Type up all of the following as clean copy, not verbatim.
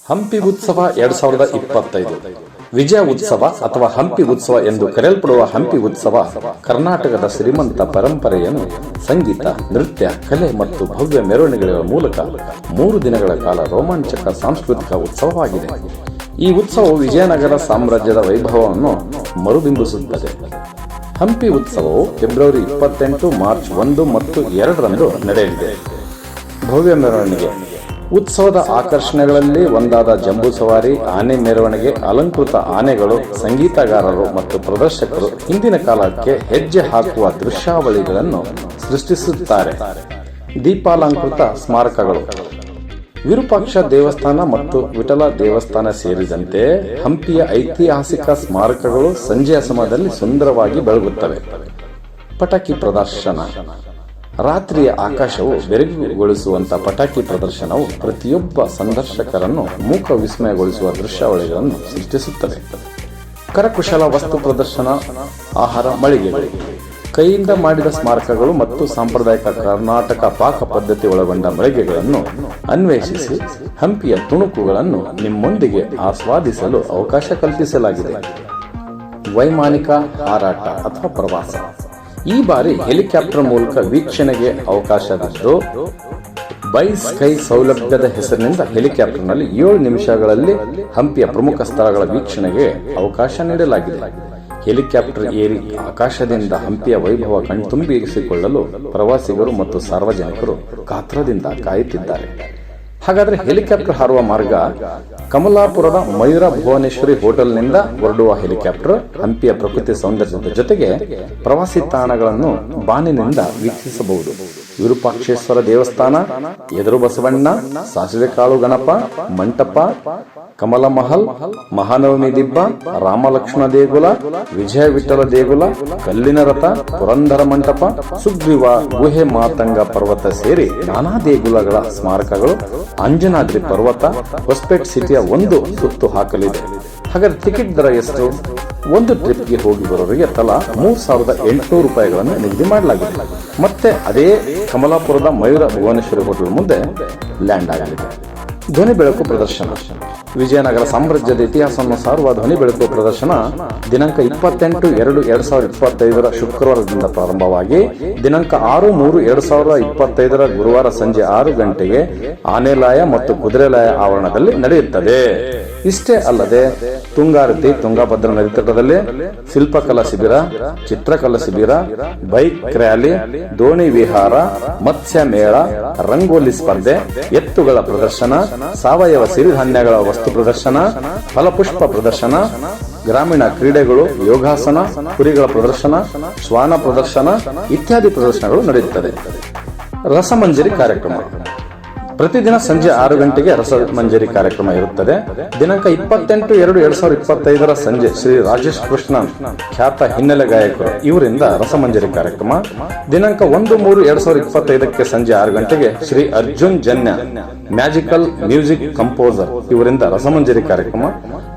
ಹಂಪಿ ಉತ್ಸವ 2025 ವಿಜಯ ಉತ್ಸವ ಅಥವಾ ಹಂಪಿ ಉತ್ಸವ ಎಂದು ಕರೆಯಲ್ಪಡುವ ಹಂಪಿ ಉತ್ಸವ ಕರ್ನಾಟಕದ ಶ್ರೀಮಂತ ಪರಂಪರೆಯನ್ನು ಸಂಗೀತ, ನೃತ್ಯ, ಕಲೆ ಮತ್ತು ಭವ್ಯ ಮೆರವಣಿಗೆಗಳ ಮೂಲಕ 3 ದಿನಗಳ ಕಾಲ ರೋಮಾಂಚಕ ಸಾಂಸ್ಕೃತಿಕ ಉತ್ಸವವಾಗಿದೆ. ಈ ಉತ್ಸವವು ವಿಜಯನಗರ ಸಾಮ್ರಾಜ್ಯದ ವೈಭವವನ್ನು ಮರುಬಿಂಬಿಸುತ್ತದೆ. ಹಂಪಿ ಉತ್ಸವವು ಫೆಬ್ರವರಿ 28, ಮಾರ್ಚ್ 1 ಮತ್ತು 2ರಂದು ನಡೆಯಲಿದೆ. ಭವ್ಯ ಮೆರವಣಿಗೆ. ಉತ್ಸವದ ಆಕರ್ಷಣೆಗಳಲ್ಲಿ ಒಂದಾದ ಜಂಬೂ ಸವಾರಿ, ಆನೆ ಮೆರವಣಿಗೆ, ಅಲಂಕೃತ ಆನೆಗಳು, ಸಂಗೀತಗಾರರು ಮತ್ತು ಪ್ರದರ್ಶಕರು ಹಿಂದಿನ ಕಾಲಕ್ಕೆ ಹೆಜ್ಜೆ ಹಾಕುವ ದೃಶ್ಯಾವಳಿಗಳನ್ನು ಸೃಷ್ಟಿಸುತ್ತಾರೆ. ದೀಪಾಲಂಕೃತ ಸ್ಮಾರಕಗಳು. ವಿರೂಪಾಕ್ಷ ದೇವಸ್ಥಾನ ಮತ್ತು ವಿಠಲ ದೇವಸ್ಥಾನ ಸೇರಿದಂತೆ ಹಂಪಿಯ ಐತಿಹಾಸಿಕ ಸ್ಮಾರಕಗಳು ಸಂಜೆಯ ಸಮಯದಲ್ಲಿ ಸುಂದರವಾಗಿ ಬೆಳಗುತ್ತವೆ. ಪಟಾಕಿ ಪ್ರದರ್ಶನ. ರಾತ್ರಿಯ ಆಕಾಶವು ಬೆರಗುಗೊಳಿಸುವಂತಹ ಪಟಾಕಿ ಪ್ರದರ್ಶನವು ಪ್ರತಿಯೊಬ್ಬ ಸಂದರ್ಶಕರನ್ನು ಮೂಕ ವಿಸ್ಮಯಗೊಳಿಸುವ ದೃಶ್ಯಾವಳಿಗಳನ್ನು ಸೃಷ್ಟಿಸುತ್ತದೆ. ಕರಕುಶಲ ವಸ್ತು ಪ್ರದರ್ಶನ, ಆಹಾರ ಮಳಿಗೆಗಳು, ಕೈಯಿಂದ ಮಾಡಿದ ಸ್ಮಾರಕಗಳು ಮತ್ತು ಸಾಂಪ್ರದಾಯಿಕ ಕರ್ನಾಟಕ ಪಾಕ ಪದ್ಧತಿ ಒಳಗೊಂಡ ಮಳಿಗೆಗಳನ್ನು ಅನ್ವೇಷಿಸಿ ಹಂಪಿಯ ತುಣುಕುಗಳನ್ನು ನಿಮ್ಮೊಂದಿಗೆ ಆಸ್ವಾದಿಸಲು ಅವಕಾಶ ಕಲ್ಪಿಸಲಾಗಿದೆ. ವೈಮಾನಿಕ ಹಾರಾಟ ಅಥವಾ ಪ್ರವಾಸ. ಈ ಬಾರಿ ಹೆಲಿಕಾಪ್ಟರ್ ಮೂಲಕ ವೀಕ್ಷಣೆಗೆ ಅವಕಾಶವಿದ್ದು, ಬೈ ಸ್ಕೈ ಸೌಲಭ್ಯದ ಹೆಸರಿನಿಂದ ಹೆಲಿಕಾಪ್ಟರ್ನಲ್ಲಿ 7 ನಿಮಿಷಗಳಲ್ಲಿ ಹಂಪಿಯ ಪ್ರಮುಖ ಸ್ಥಳಗಳ ವೀಕ್ಷಣೆಗೆ ಅವಕಾಶ ನೀಡಲಾಗಿದೆ. ಹೆಲಿಕಾಪ್ಟರ್ ಏರಿ ಆಕಾಶದಿಂದ ಹಂಪಿಯ ವೈಭವ ಕಣ್ತುಂಬಿಸಿಕೊಳ್ಳಲು ಪ್ರವಾಸಿಗರು ಮತ್ತು ಸಾರ್ವಜನಿಕರು ಕಾತ್ರದಿಂದ ಕಾಯುತ್ತಿದ್ದಾರೆ. ಹಾಗಾದ್ರೆ ಹೆಲಿಕಾಪ್ಟರ್ ಹಾರುವ ಮಾರ್ಗ. ಕಮಲಾಪುರದ ಮಯೂರ ಭುವನೇಶ್ವರಿ ಹೋಟೆಲ್ನಿಂದ ಹೊರಡುವ ಹೆಲಿಕಾಪ್ಟರ್ ಹಂಪಿಯ ಪ್ರಕೃತಿ ಸೌಂದರ್ಯದ ಜೊತೆಗೆ ಪ್ರವಾಸಿ ತಾಣಗಳನ್ನು ಬಾನಿನಿಂದ ವೀಕ್ಷಿಸಬಹುದು. ವಿರೂಪಾಕ್ಷೇಶ್ವರ ದೇವಸ್ಥಾನ, ಎದುರು ಬಸವಣ್ಣ, ಸಾಸಿವೆ ಕಾಳು ಗಣಪ ಮಂಟಪ, ಕಮಲ ಮಹಲ್, ಮಹಾನವಮಿ ದಿಬ್ಬ, ರಾಮಲಕ್ಷ್ಮಣ ದೇಗುಲ, ವಿಜಯ ವಿಠಲ ದೇಗುಲ, ಕಲ್ಲಿನ ರಥ, ಪುರಂದರ ಮಂಟಪ, ಸುಗ್ರೀವ ಗುಹೆ, ಮಾತಂಗ ಪರ್ವತ ಸೇರಿ ನಾನಾ ದೇಗುಲಗಳ ಸ್ಮಾರಕಗಳು, ಅಂಜನಾದ್ರಿ ಪರ್ವತ, ಹೊಸಪೇಟೆ ಸಿಟಿಯ ಒಂದು ಸುತ್ತು ಹಾಕಲಿದೆ. ಹಾಗಾದ್ರೆ ಟಿಕೆಟ್ ದರ ಎಷ್ಟು? ಒಂದು ಟ್ರಿಪ್ಗೆ ಹೋಗಿ ಬರೋರಿಗೆ ತಲಾ 3,800 ರೂಪಾಯಿಗಳನ್ನು ನಿಗದಿ ಮಾಡಲಾಗಿದೆ. ಮತ್ತೆ ಅದೇ ಕಮಲಾಪುರದ ಮಯೂರ ಭುವನೇಶ್ವರಿ ಹೋಟೆಲ್ ಮುಂದೆ ಲ್ಯಾಂಡ್ ಆಗಲಿದೆ. ಧ್ವನಿ ಬೆಳಕು ಪ್ರದರ್ಶನ. ವಿಜಯನಗರ ಸಾಮ್ರಾಜ್ಯದ ಇತಿಹಾಸವನ್ನು ಸಾರುವ ಧ್ವನಿ ಬೆಳಕು ಪ್ರದರ್ಶನ ದಿನಾಂಕ 28/2/2025 ಶುಕ್ರವಾರದಿಂದ ಪ್ರಾರಂಭವಾಗಿ ದಿನಾಂಕ 6/3/2025 ಗುರುವಾರ ಸಂಜೆ 6 ಗಂಟೆಗೆ ಆನೆಲಾಯ ಮತ್ತು ಕುದುರೆಲಾಯ ಆವರಣದಲ್ಲಿ ನಡೆಯುತ್ತದೆ. ಇಷ್ಟೇ ಅಲ್ಲದೆ ತುಂಗಾರತಿ, ತುಂಗಾಭದ್ರಾ ನದಿ ತಟದಲ್ಲಿ ಶಿಲ್ಪಕಲಾ ಶಿಬಿರ, ಚಿತ್ರಕಲಾ ಶಿಬಿರ, ಬೈಕ್ ರ್ಯಾಲಿ, ದೋಣಿ ವಿಹಾರ, ಮತ್ಸ್ಯ ಮೇಳ, ರಂಗೋಲಿ ಸ್ಪರ್ಧೆ, ಎತ್ತುಗಳ ಪ್ರದರ್ಶನ, ಸಾವಯವ ಸಿರಿಧಾನ್ಯಗಳ ವಸ್ತು ಪ್ರದರ್ಶನ, ಫಲಪುಷ್ಪ ಪ್ರದರ್ಶನ, ಗ್ರಾಮೀಣ ಕ್ರೀಡೆಗಳು, ಯೋಗಾಸನ, ಕುರಿಗಳ ಪ್ರದರ್ಶನ, ಶ್ವಾನ ಪ್ರದರ್ಶನ ಇತ್ಯಾದಿ ಪ್ರದರ್ಶನಗಳು ನಡೆಯುತ್ತದೆ. ರಸಮಂಜರಿ ಕಾರ್ಯಕ್ರಮ. ಪ್ರತಿದಿನ ಸಂಜೆ 6 ಗಂಟೆಗೆ ರಸಮಂಜರಿ ಕಾರ್ಯಕ್ರಮ ಇರುತ್ತದೆ. ದಿನಾಂಕ 28/2/2025 ಸಂಜೆ ಶ್ರೀ ರಾಜೇಶ್ ಕೃಷ್ಣನ್, ಖ್ಯಾತ ಹಿನ್ನೆಲೆ ಗಾಯಕರು ಇವರಿಂದ ರಸಮಂಜರಿ ಕಾರ್ಯಕ್ರಮ. ದಿನಾಂಕ 1/3/2025 ಸಂಜೆ 6 ಗಂಟೆಗೆ Shri Arjun Janya, magical music composer ಇವರಿಂದ ರಸಮಂಜರಿ ಕಾರ್ಯಕ್ರಮ.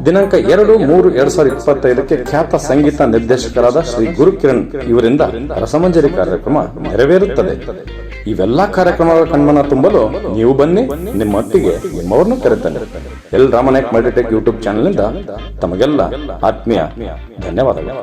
ದಿನಾಂಕ 2/3/2025 ಖ್ಯಾತ ಸಂಗೀತ ನಿರ್ದೇಶಕರಾದ ಶ್ರೀ ಗುರುಕಿರಣ್ ಇವರಿಂದ ರಸಮಂಜರಿ ಕಾರ್ಯಕ್ರಮ ನೆರವೇರುತ್ತದೆ. ಇವೆಲ್ಲಾ ಕಾರ್ಯಕ್ರಮಗಳ ಕಣ್ಮನ ತುಂಬಲು ನೀವು ಬನ್ನಿ, ನಿಮ್ಮೊಟ್ಟಿಗೆ ನಿಮ್ಮವರನ್ನು ಕರೆತನ್ನಿ. L Ramanayak multitech YouTube channel ನಿಂದ ತಮಗೆಲ್ಲ ಆತ್ಮೀಯ ಧನ್ಯವಾದಗಳು.